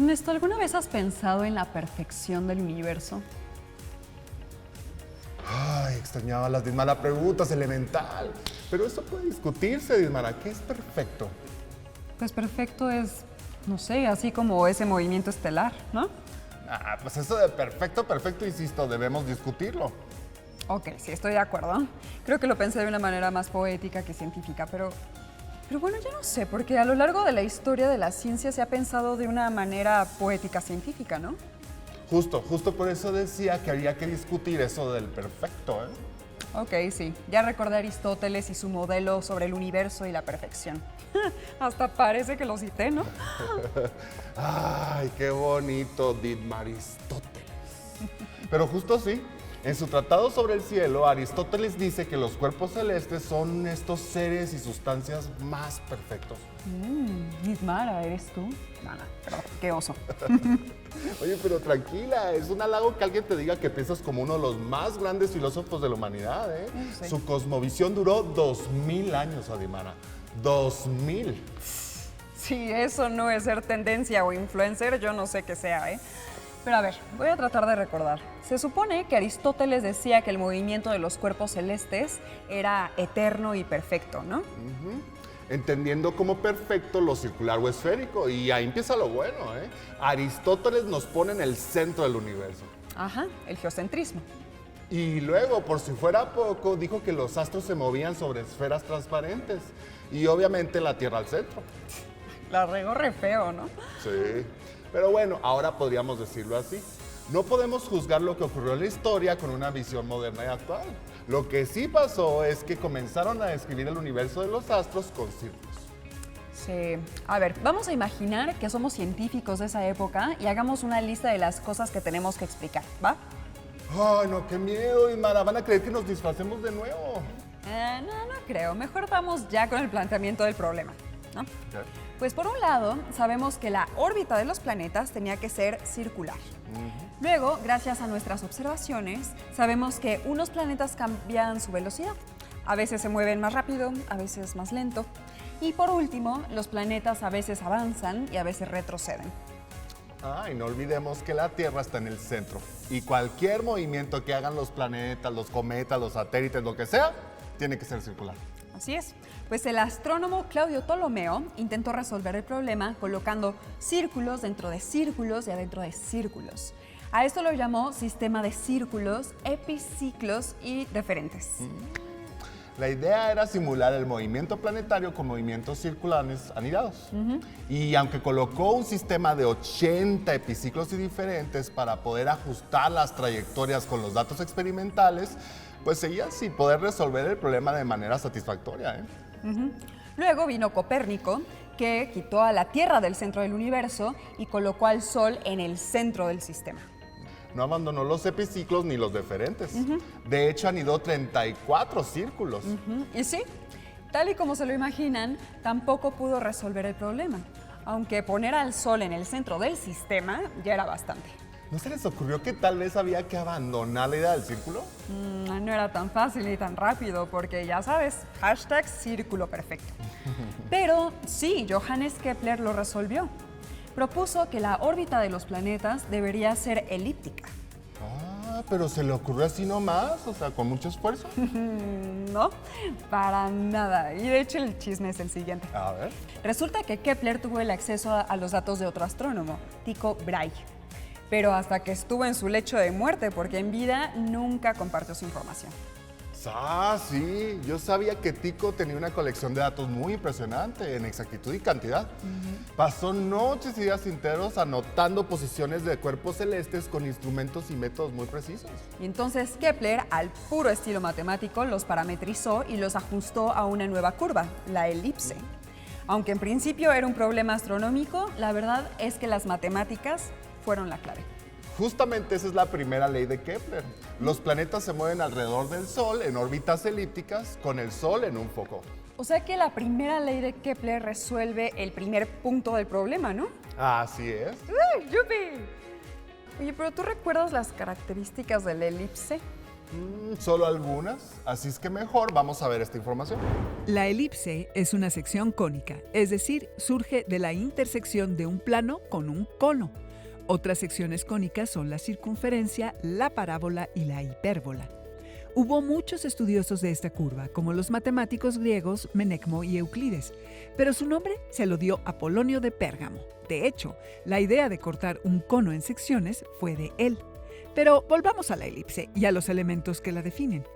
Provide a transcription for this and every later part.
Ernesto, ¿alguna vez has pensado en la perfección del universo? Ay, extrañaba las Dismara preguntas, elemental. Pero eso puede discutirse, Dismara. ¿Qué es perfecto? Pues perfecto es, no sé, así como ese movimiento estelar, ¿no? Pues eso de perfecto, perfecto, insisto, debemos discutirlo. Ok, sí, estoy de acuerdo. Creo que lo pensé de una manera más poética que científica, pero bueno, ya no sé, porque a lo largo de la historia de la ciencia se ha pensado de una manera poética científica, ¿no? Justo por eso decía que había que discutir eso del perfecto, ¿eh? Ok, sí, ya recordé a Aristóteles y su modelo sobre el universo y la perfección. Hasta parece que lo cité, ¿no? Ay, qué bonito, Dismar Aristóteles. Pero justo sí, en su tratado sobre el cielo, Aristóteles dice que los cuerpos celestes son estos seres y sustancias más perfectos. Nismara, ¿eres tú? No, perdón, qué oso. Oye, pero tranquila, es un halago que alguien te diga que piensas como uno de los más grandes filósofos de la humanidad, ¿eh? Sí. Su cosmovisión duró 2000 años, Adimara. 2000. Si eso no es ser tendencia o influencer, yo no sé qué sea, ¿eh? Pero a ver, voy a tratar de recordar. Se supone que Aristóteles decía que el movimiento de los cuerpos celestes era eterno y perfecto, ¿no? Entendiendo como perfecto lo circular o esférico. Y ahí empieza lo bueno, ¿eh? Aristóteles nos pone en el centro del universo. Ajá, el geocentrismo. Y luego, por si fuera poco, dijo que los astros se movían sobre esferas transparentes. Y obviamente la Tierra al centro. La regó re feo, ¿no? Sí. Pero bueno, ahora podríamos decirlo así. No podemos juzgar lo que ocurrió en la historia con una visión moderna y actual. Lo que sí pasó es que comenzaron a describir el universo de los astros con círculos. Sí. A ver, vamos a imaginar que somos científicos de esa época y hagamos una lista de las cosas que tenemos que explicar, ¿va? Ay, no, qué miedo, Ismara. Van a creer que nos disfracemos de nuevo. No creo. Mejor vamos ya con el planteamiento del problema, ¿no? Pues por un lado, sabemos que la órbita de los planetas tenía que ser circular. Luego, gracias a nuestras observaciones, sabemos que unos planetas cambian su velocidad. A veces se mueven más rápido, a veces más lento. Y por último, los planetas a veces avanzan y a veces retroceden. Y no olvidemos que la Tierra está en el centro. Y cualquier movimiento que hagan los planetas, los cometas, los satélites, lo que sea, tiene que ser circular. Así es. Pues el astrónomo Claudio Ptolomeo intentó resolver el problema colocando círculos dentro de círculos y adentro de círculos. A esto lo llamó sistema de círculos, epiciclos y referentes. La idea era simular el movimiento planetario con movimientos circulares anidados. Y aunque colocó un sistema de 80 epiciclos y diferentes para poder ajustar las trayectorias con los datos experimentales, pues seguía sin poder resolver el problema de manera satisfactoria, ¿eh? Luego vino Copérnico, que quitó a la Tierra del centro del universo y colocó al Sol en el centro del sistema. No abandonó los epiciclos ni los deferentes. De hecho, anidó 34 círculos. Y sí, tal y como se lo imaginan, tampoco pudo resolver el problema, aunque poner al Sol en el centro del sistema ya era bastante. ¿No se les ocurrió que tal vez había que abandonar la idea del círculo? No era tan fácil ni tan rápido, porque ya sabes, hashtag círculo perfecto. Pero sí, Johannes Kepler lo resolvió. Propuso que la órbita de los planetas debería ser elíptica. Pero se le ocurrió así nomás, o sea, con mucho esfuerzo. No, para nada. Y de hecho el chisme es el siguiente. A ver. Resulta que Kepler tuvo el acceso a los datos de otro astrónomo, Tycho Brahe. Pero hasta que estuvo en su lecho de muerte, porque en vida nunca compartió su información. Sí, yo sabía que Tycho tenía una colección de datos muy impresionante en exactitud y cantidad. Pasó noches y días enteros anotando posiciones de cuerpos celestes con instrumentos y métodos muy precisos. Y entonces Kepler, al puro estilo matemático, los parametrizó y los ajustó a una nueva curva, la elipse. Aunque en principio era un problema astronómico, la verdad es que las matemáticas fueron la clave. Justamente esa es la primera ley de Kepler. Los planetas se mueven alrededor del Sol en órbitas elípticas con el Sol en un foco. O sea que la primera ley de Kepler resuelve el primer punto del problema, ¿no? Así es. ¡Yupi! Oye, pero ¿tú recuerdas las características de la elipse? Solo algunas, así es que mejor vamos a ver esta información. La elipse es una sección cónica, es decir, surge de la intersección de un plano con un cono. Otras secciones cónicas son la circunferencia, la parábola y la hipérbola. Hubo muchos estudiosos de esta curva, como los matemáticos griegos Menecmo y Euclides, pero su nombre se lo dio Apolonio de Pérgamo. De hecho, la idea de cortar un cono en secciones fue de él. Pero volvamos a la elipse y a los elementos que la definen.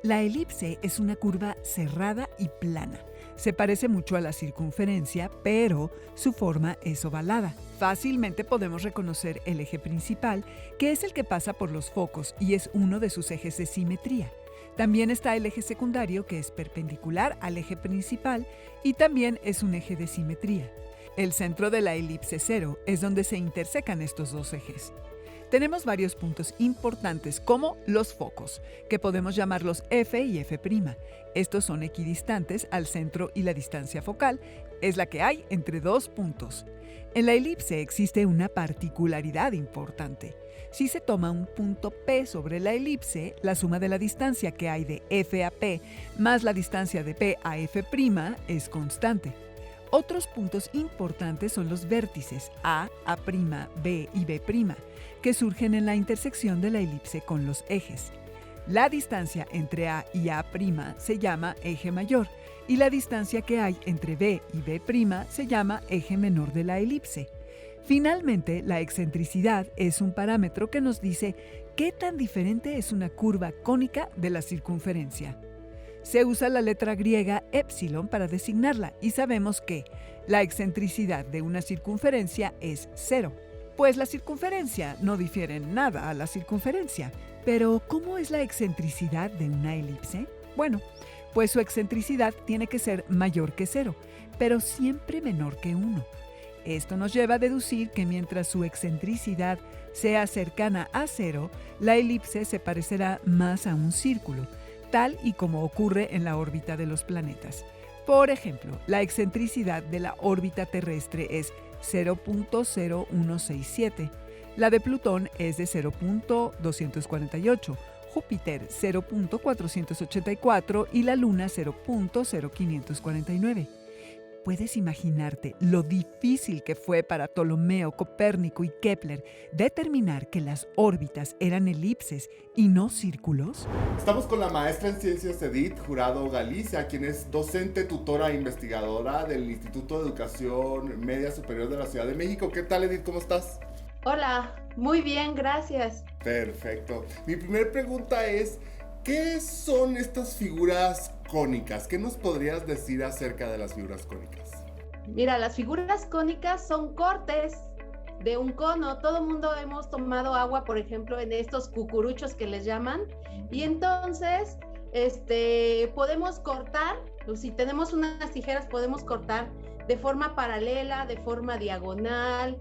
La elipse es una curva cerrada y plana. Se parece mucho a la circunferencia, pero su forma es ovalada. Fácilmente podemos reconocer el eje principal, que es el que pasa por los focos y es uno de sus ejes de simetría. También está el eje secundario, que es perpendicular al eje principal y también es un eje de simetría. El centro de la elipse cero es donde se intersecan estos dos ejes. Tenemos varios puntos importantes como los focos, que podemos llamarlos F y F'. Estos son equidistantes al centro y la distancia focal es la que hay entre dos puntos. En la elipse existe una particularidad importante. Si se toma un punto P sobre la elipse, la suma de la distancia que hay de F a P más la distancia de P a F' es constante. Otros puntos importantes son los vértices A, A', B y B', que surgen en la intersección de la elipse con los ejes. La distancia entre A y A' se llama eje mayor y la distancia que hay entre B y B' se llama eje menor de la elipse. Finalmente, la excentricidad es un parámetro que nos dice qué tan diferente es una curva cónica de la circunferencia. Se usa la letra griega epsilon para designarla y sabemos que la excentricidad de una circunferencia es 0, pues la circunferencia no difiere en nada a la circunferencia. Pero, ¿cómo es la excentricidad de una elipse? Bueno, pues su excentricidad tiene que ser mayor que 0, pero siempre menor que 1. Esto nos lleva a deducir que mientras su excentricidad sea cercana a 0, la elipse se parecerá más a un círculo, tal y como ocurre en la órbita de los planetas. Por ejemplo, la excentricidad de la órbita terrestre es 0.0167, la de Plutón es de 0.248, Júpiter 0.484 y la Luna 0.0549. ¿Puedes imaginarte lo difícil que fue para Ptolomeo, Copérnico y Kepler determinar que las órbitas eran elipses y no círculos? Estamos con la maestra en ciencias Edith Jurado Galicia, quien es docente, tutora e investigadora del Instituto de Educación Media Superior de la Ciudad de México. ¿Qué tal, Edith? ¿Cómo estás? Hola, muy bien, gracias. Perfecto. Mi primera pregunta es, ¿qué son estas figuras cónicas? ¿Qué nos podrías decir acerca de las figuras cónicas? Mira, las figuras cónicas son cortes de un cono. Todo el mundo hemos tomado agua, por ejemplo, en estos cucuruchos que les llaman. Y entonces, podemos cortar, si tenemos unas tijeras, podemos cortar de forma paralela, de forma diagonal.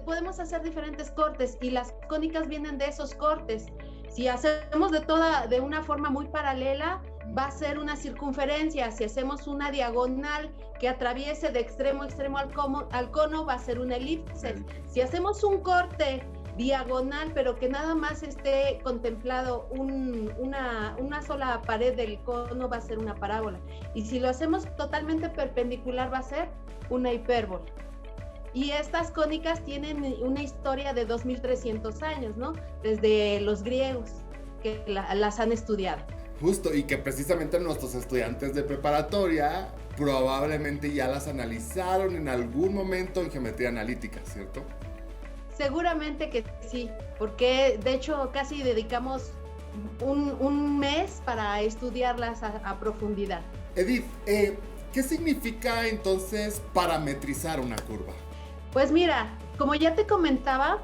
Podemos hacer diferentes cortes y las cónicas vienen de esos cortes. Si hacemos de una forma muy paralela, va a ser una circunferencia. Si hacemos una diagonal que atraviese de extremo a extremo al cono, va a ser una elipse. Si hacemos un corte diagonal, pero que nada más esté contemplado una sola pared del cono, va a ser una parábola. Y si lo hacemos totalmente perpendicular, va a ser una hipérbola. Y estas cónicas tienen una historia de 2300 años, ¿no? Desde los griegos que las han estudiado. Justo, y que precisamente nuestros estudiantes de preparatoria probablemente ya las analizaron en algún momento en geometría analítica, ¿cierto? Seguramente que sí, porque de hecho casi dedicamos un mes para estudiarlas a profundidad. Edith, ¿qué significa entonces parametrizar una curva? Pues mira, como ya te comentaba,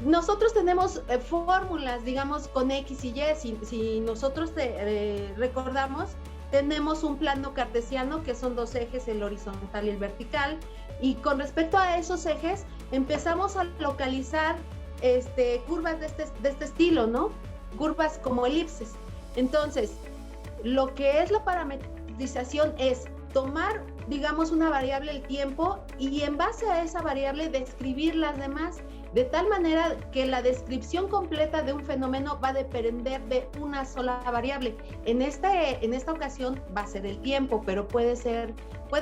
nosotros tenemos fórmulas, digamos, con X y Y. Si nosotros recordamos, tenemos un plano cartesiano que son dos ejes, el horizontal y el vertical. Y con respecto a esos ejes, empezamos a localizar curvas de este estilo, ¿no? Curvas como elipses. Entonces, lo que es la parametrización es tomar, digamos, una variable, el tiempo, y en base a esa variable describir las demás. de tal manera que la descripción completa de un fenómeno va a depender de una sola variable. En esta ocasión va a ser el tiempo, pero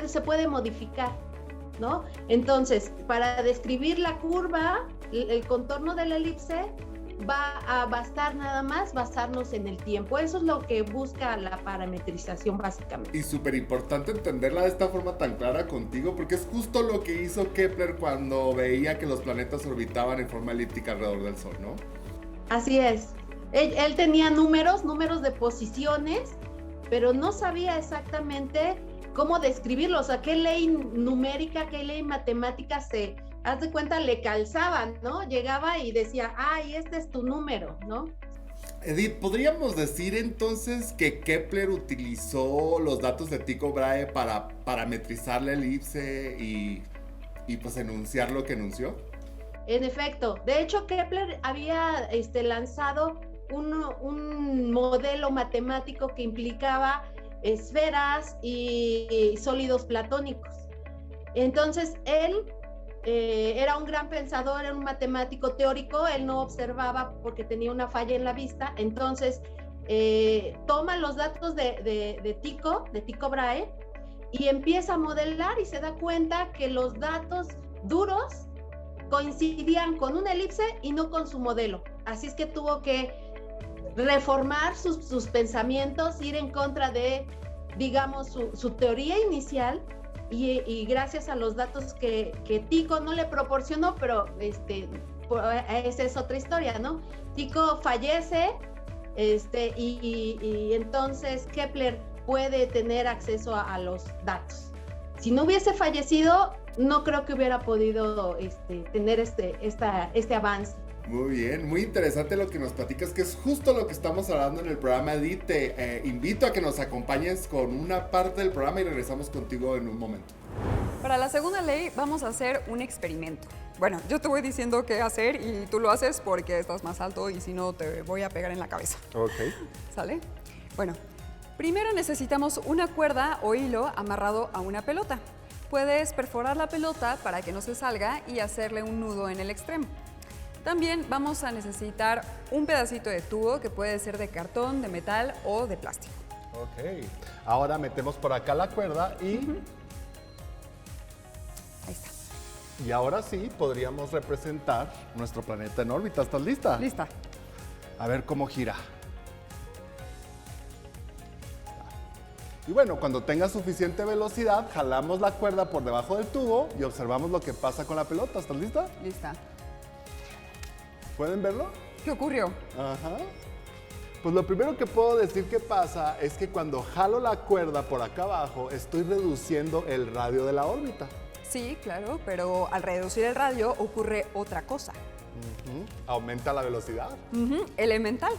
se puede modificar, ¿no? Entonces, para describir la curva, el contorno de la elipse, va a bastar nada más basarnos en el tiempo. Eso es lo que busca la parametrización básicamente. Y súper importante entenderla de esta forma tan clara contigo, porque es justo lo que hizo Kepler cuando veía que los planetas orbitaban en forma elíptica alrededor del Sol, ¿no? Así es. Él tenía números de posiciones, pero no sabía exactamente cómo describirlos. O sea, qué ley numérica, qué ley matemática haz de cuenta, le calzaban, ¿no? Llegaba y decía, ay, este es tu número, ¿no? Edith, ¿podríamos decir entonces que Kepler utilizó los datos de Tycho Brahe para parametrizar la elipse y pues enunciar lo que enunció? En efecto. De hecho, Kepler había lanzado un modelo matemático que implicaba esferas y sólidos platónicos. Entonces, él era un gran pensador, era un matemático teórico. Él no observaba porque tenía una falla en la vista. Entonces toma los datos de Tycho Brahe y empieza a modelar y se da cuenta que los datos duros coincidían con una elipse y no con su modelo. Así es que tuvo que reformar sus pensamientos, ir en contra de, digamos, su teoría inicial. Y gracias a los datos que Tycho no le proporcionó, pero esa es otra historia, ¿no? Tycho fallece y entonces Kepler puede tener acceso a los datos. Si no hubiese fallecido, no creo que hubiera podido tener este avance. Muy bien, muy interesante lo que nos platicas, que es justo lo que estamos hablando en el programa, Edith. Te invito a que nos acompañes con una parte del programa y regresamos contigo en un momento. Para la segunda ley vamos a hacer un experimento. Bueno, yo te voy diciendo qué hacer y tú lo haces porque estás más alto y si no te voy a pegar en la cabeza. Ok. ¿Sale? Bueno, primero necesitamos una cuerda o hilo amarrado a una pelota. Puedes perforar la pelota para que no se salga y hacerle un nudo en el extremo. También vamos a necesitar un pedacito de tubo que puede ser de cartón, de metal o de plástico. Ok. Ahora metemos por acá la cuerda y... Ahí está. Y ahora sí podríamos representar nuestro planeta en órbita. ¿Estás lista? Lista. A ver cómo gira. Y bueno, cuando tenga suficiente velocidad, jalamos la cuerda por debajo del tubo y observamos lo que pasa con la pelota. ¿Estás lista? Lista. ¿Pueden verlo? ¿Qué ocurrió? Ajá. Pues lo primero que puedo decir que pasa es que cuando jalo la cuerda por acá abajo, estoy reduciendo el radio de la órbita. Sí, claro, pero al reducir el radio ocurre otra cosa. Aumenta la velocidad. Elemental.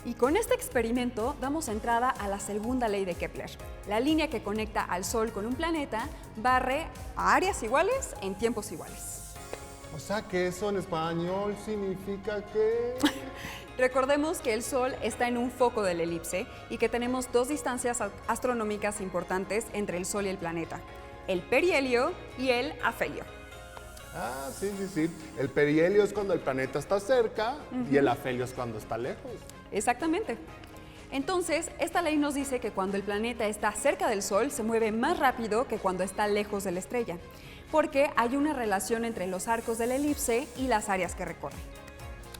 Y con este experimento damos entrada a la segunda ley de Kepler. La línea que conecta al Sol con un planeta barre a áreas iguales en tiempos iguales. O sea que eso en español significa que... Recordemos que el Sol está en un foco de la elipse y que tenemos dos distancias astronómicas importantes entre el Sol y el planeta: el perihelio y el afelio. Ah, sí. El perihelio es cuando el planeta está cerca y el afelio es cuando está lejos. Exactamente. Entonces, esta ley nos dice que cuando el planeta está cerca del Sol se mueve más rápido que cuando está lejos de la estrella, porque hay una relación entre los arcos de la elipse y las áreas que recorre.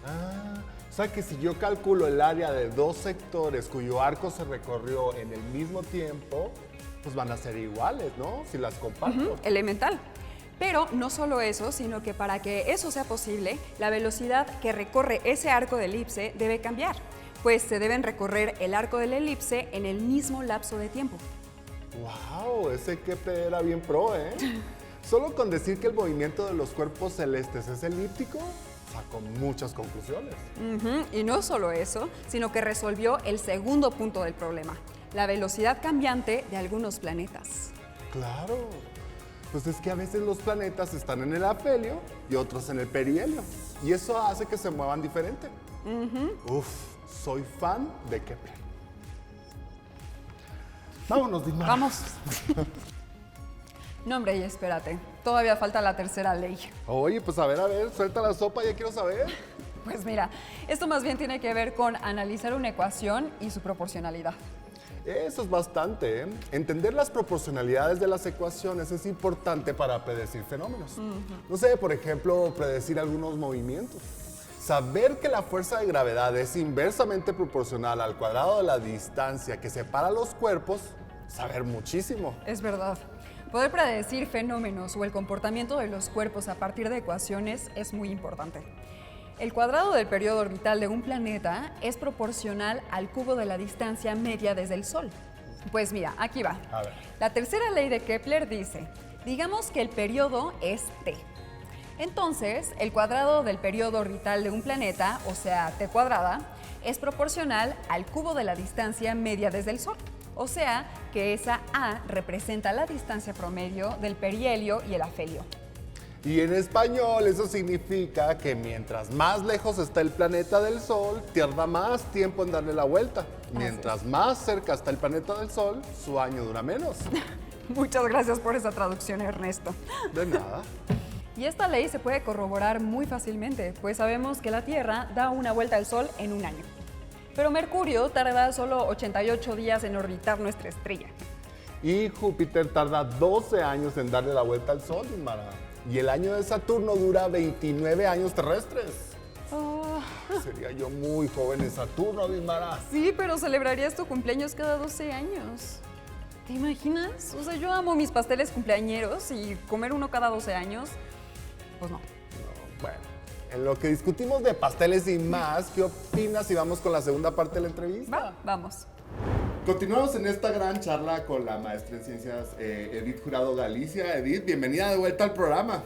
Ah, o sea que si yo calculo el área de dos sectores cuyo arco se recorrió en el mismo tiempo, pues van a ser iguales, ¿no? Si las comparto. Elemental. Pero no solo eso, sino que para que eso sea posible, la velocidad que recorre ese arco de elipse debe cambiar, pues se deben recorrer el arco de la elipse en el mismo lapso de tiempo. ¡Wow! Ese Kepler era bien pro, ¿eh? Solo con decir que el movimiento de los cuerpos celestes es elíptico, sacó muchas conclusiones. Y no solo eso, sino que resolvió el segundo punto del problema: la velocidad cambiante de algunos planetas. Claro. Pues es que a veces los planetas están en el afelio y otros en el perihelio. Y eso hace que se muevan diferente. Uf, soy fan de Kepler. Vámonos, Dima. Vamos. No, hombre, y espérate, todavía falta la tercera ley. Oye, pues a ver, suelta la sopa, ya quiero saber. Pues mira, esto más bien tiene que ver con analizar una ecuación y su proporcionalidad. Eso es bastante, ¿eh? Entender las proporcionalidades de las ecuaciones es importante para predecir fenómenos. No sé, por ejemplo, predecir algunos movimientos. Saber que la fuerza de gravedad es inversamente proporcional al cuadrado de la distancia que separa los cuerpos, saber muchísimo. Es verdad. Poder predecir fenómenos o el comportamiento de los cuerpos a partir de ecuaciones es muy importante. El cuadrado del periodo orbital de un planeta es proporcional al cubo de la distancia media desde el Sol. Pues mira, aquí va. A ver. La tercera ley de Kepler dice, digamos que el periodo es t. Entonces, el cuadrado del periodo orbital de un planeta, o sea, t cuadrada, es proporcional al cubo de la distancia media desde el Sol. O sea, que esa a representa la distancia promedio del perihelio y el afelio. Y en español eso significa que mientras más lejos está el planeta del Sol, tarda más tiempo en darle la vuelta. Mientras más cerca está el planeta del Sol, su año dura menos. Muchas gracias por esa traducción, Ernesto. De nada. Y esta ley se puede corroborar muy fácilmente, pues sabemos que la Tierra da una vuelta al Sol en un año. Pero Mercurio tarda solo 88 días en orbitar nuestra estrella. Y Júpiter tarda 12 años en darle la vuelta al Sol, Mara. Y el año de Saturno dura 29 años terrestres. Sería yo muy joven en Saturno, Dimara. Sí, pero celebrarías tu cumpleaños cada 12 años. ¿Te imaginas? O sea, yo amo mis pasteles cumpleañeros y comer uno cada 12 años, pues no. Bueno, en lo que discutimos de pasteles y más, ¿qué opinas si vamos con la segunda parte de la entrevista? Va, vamos. Continuamos en esta gran charla con la maestra en ciencias Edith Jurado Galicia. Edith, bienvenida de vuelta al programa.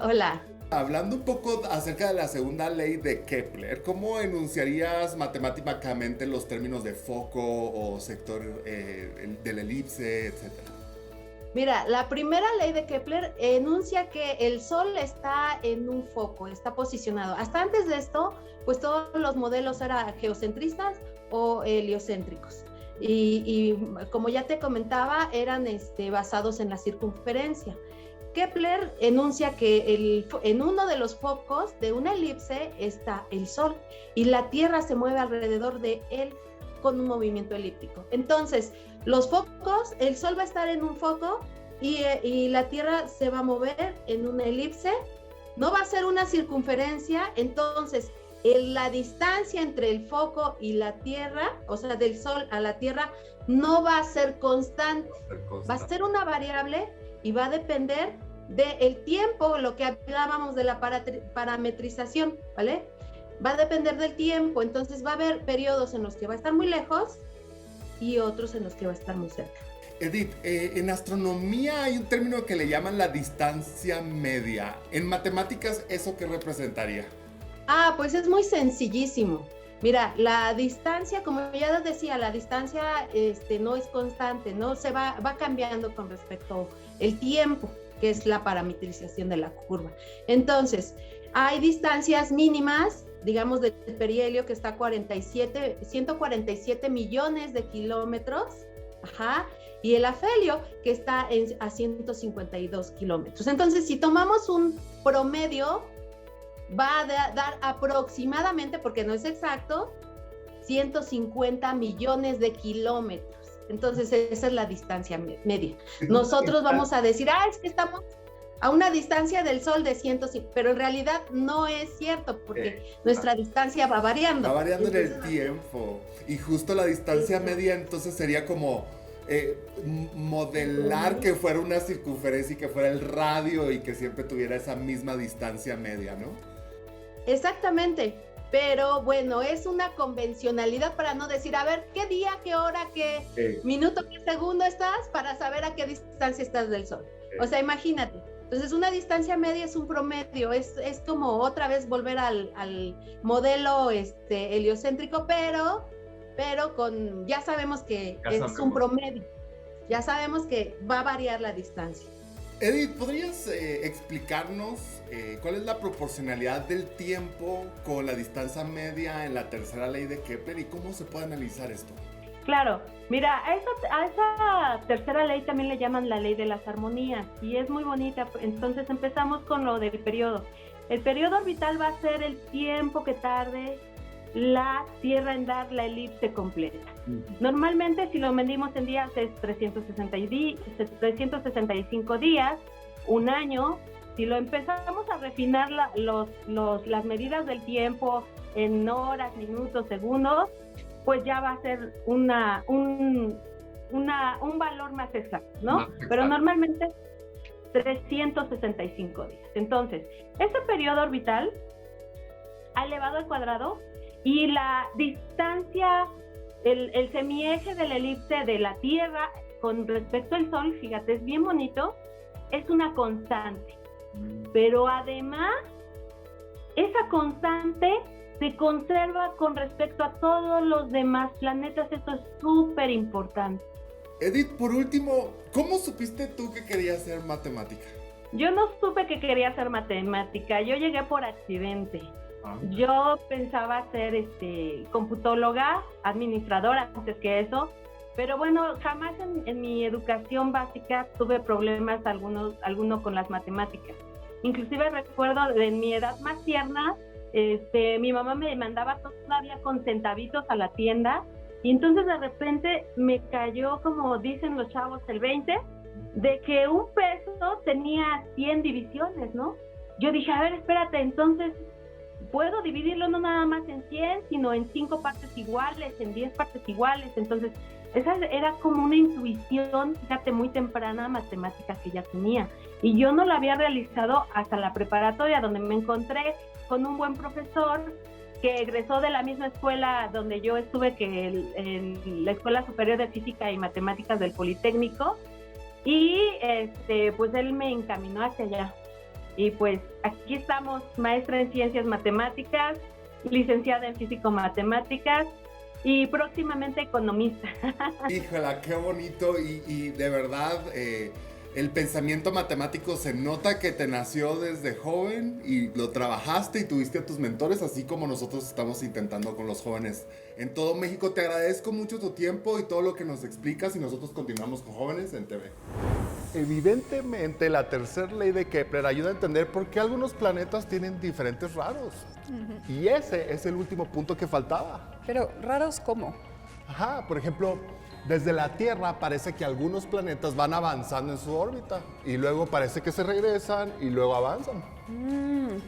Hola. Hablando un poco acerca de la segunda ley de Kepler, ¿cómo enunciarías matemáticamente los términos de foco o sector del elipse, etcétera? Mira, la primera ley de Kepler enuncia que el Sol está en un foco, está posicionado. Hasta antes de esto, pues todos los modelos eran geocentristas o heliocéntricos. Y como ya te comentaba, eran basados en la circunferencia. Kepler enuncia que en uno de los focos de una elipse está el Sol y la Tierra se mueve alrededor de él con un movimiento elíptico. Entonces, los focos, el Sol va a estar en un foco y la Tierra se va a mover en una elipse. No va a ser una circunferencia, entonces la distancia entre el foco y la Tierra, o sea, del Sol a la Tierra, no va a ser constante. Va a ser una variable y va a depender del tiempo, lo que hablábamos de la parametrización, ¿vale? Va a depender del tiempo, entonces va a haber periodos en los que va a estar muy lejos y otros en los que va a estar muy cerca. Edith, en astronomía hay un término que le llaman la distancia media. En matemáticas, ¿eso qué representaría? Pues es muy sencillísimo. Mira, la distancia, como ya decía, la distancia no es constante, ¿no? Se va cambiando con respecto al tiempo, que es la parametrización de la curva. Entonces, hay distancias mínimas, digamos, del perihelio que está a 147 millones de kilómetros, y el afelio que está a 152 kilómetros. Entonces, si tomamos un promedio, va a dar aproximadamente, porque no es exacto, 150 millones de kilómetros. Entonces, esa es la distancia media. Nosotros vamos a decir, es que estamos a una distancia del Sol de 150, pero en realidad no es cierto, porque nuestra distancia va variando. Va variando en el tiempo. Y justo la distancia media, entonces, sería como modelar que fuera una circunferencia y que fuera el radio y que siempre tuviera esa misma distancia media, ¿no? Exactamente, pero bueno, es una convencionalidad para no decir, a ver, ¿qué día, qué hora, qué minuto, qué segundo estás para saber a qué distancia estás del Sol? O sea, imagínate. Entonces, una distancia media es un promedio, es como otra vez volver al modelo heliocéntrico, pero ya sabemos que es un promedio, ya sabemos que va a variar la distancia. Edith, ¿podrías explicarnos cuál es la proporcionalidad del tiempo con la distancia media en la tercera ley de Kepler y cómo se puede analizar esto? Claro, mira, a esa tercera ley también le llaman la ley de las armonías y es muy bonita. Entonces empezamos con lo del periodo. El periodo orbital va a ser el tiempo que tarde la Tierra en dar la elipse completa. Normalmente, si lo medimos en días, es 365 días, un año. Si lo empezamos a refinar las medidas del tiempo en horas, minutos, segundos, pues ya va a ser un valor más exacto, ¿no? Más exacto. Pero normalmente 365 días. Entonces, ese periodo orbital ha elevado al cuadrado y la distancia, el semieje de la elipse de la Tierra con respecto al Sol, fíjate, es bien bonito, es una constante. Pero además, esa constante se conserva con respecto a todos los demás planetas. Esto es súper importante. Edith, por último, ¿cómo supiste tú que querías ser matemática? Yo no supe que quería ser matemática, yo llegué por accidente. Yo pensaba ser computóloga, administradora, antes que eso, pero bueno, jamás en mi educación básica tuve problemas alguno con las matemáticas. Inclusive recuerdo en mi edad más tierna, mi mamá me mandaba todavía con centavitos a la tienda y entonces de repente me cayó, como dicen los chavos, el 20, de que un peso tenía 100 divisiones, ¿no? Yo dije, a ver, espérate, entonces puedo dividirlo no nada más en 100, sino en 5 partes iguales, en 10 partes iguales. Entonces, esa era como una intuición, fíjate, muy temprana matemática que ya tenía. Y yo no la había realizado hasta la preparatoria, donde me encontré con un buen profesor que egresó de la misma escuela donde yo estuve, que en la Escuela Superior de Física y Matemáticas del Politécnico, y pues él me encaminó hacia allá. Y pues aquí estamos, maestra en Ciencias Matemáticas, licenciada en Físico-Matemáticas y próximamente economista. Híjola, qué bonito y de verdad el pensamiento matemático se nota que te nació desde joven y lo trabajaste y tuviste a tus mentores, así como nosotros estamos intentando con los jóvenes en todo México. Te agradezco mucho tu tiempo y todo lo que nos explicas y nosotros continuamos con Jóvenes en TV. Evidentemente, la tercera ley de Kepler ayuda a entender por qué algunos planetas tienen diferentes raros. Y ese es el último punto que faltaba. Pero, ¿raros cómo? Ajá, por ejemplo, desde la Tierra parece que algunos planetas van avanzando en su órbita y luego parece que se regresan y luego avanzan.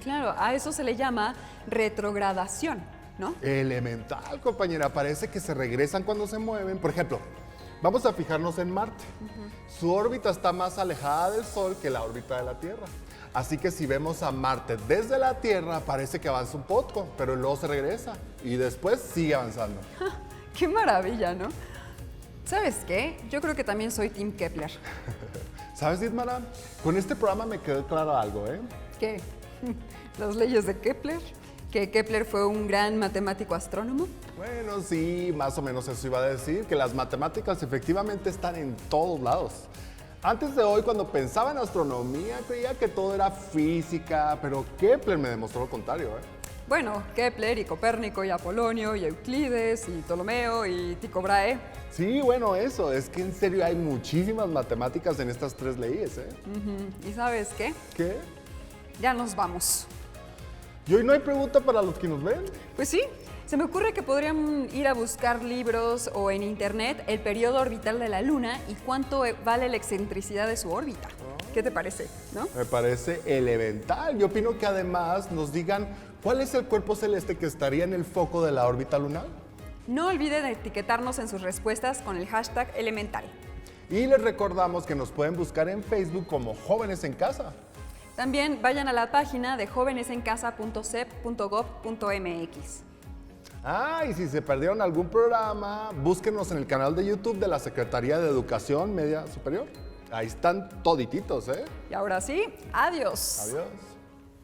Claro, a eso se le llama retrogradación, ¿no? Elemental, compañera, parece que se regresan cuando se mueven. Por ejemplo, vamos a fijarnos en Marte. Su órbita está más alejada del Sol que la órbita de la Tierra. Así que si vemos a Marte desde la Tierra, parece que avanza un poco, pero luego se regresa y después sigue avanzando. ¡Qué maravilla!, ¿no? ¿Sabes qué? Yo creo que también soy Team Kepler. ¿Sabes, Ismara? Con este programa me quedó claro algo, ¿eh? ¿Qué? ¿Las leyes de Kepler? ¿Que Kepler fue un gran matemático astrónomo? Bueno, sí, más o menos eso iba a decir, que las matemáticas efectivamente están en todos lados. Antes de hoy, cuando pensaba en astronomía, creía que todo era física, pero Kepler me demostró lo contrario, ¿eh? Bueno, Kepler y Copérnico y Apolonio y Euclides y Ptolomeo y Tycho Brahe. Sí, bueno, eso, es que en serio hay muchísimas matemáticas en estas tres leyes, ¿eh? ¿Y sabes qué? ¿Qué? Ya nos vamos. ¿Y hoy no hay pregunta para los que nos ven? Pues sí, se me ocurre que podrían ir a buscar libros o en internet el periodo orbital de la Luna y cuánto vale la excentricidad de su órbita. ¿Qué te parece, no? Me parece elemental. Yo opino que además nos digan cuál es el cuerpo celeste que estaría en el foco de la órbita lunar. No olviden etiquetarnos en sus respuestas con el hashtag elemental. Y les recordamos que nos pueden buscar en Facebook como Jóvenes en Casa. También vayan a la página de jovenesencasa.cep.gov.mx. Y si se perdieron algún programa, búsquenos en el canal de YouTube de la Secretaría de Educación Media Superior. Ahí están todititos, ¿eh? Y ahora sí, adiós. Adiós.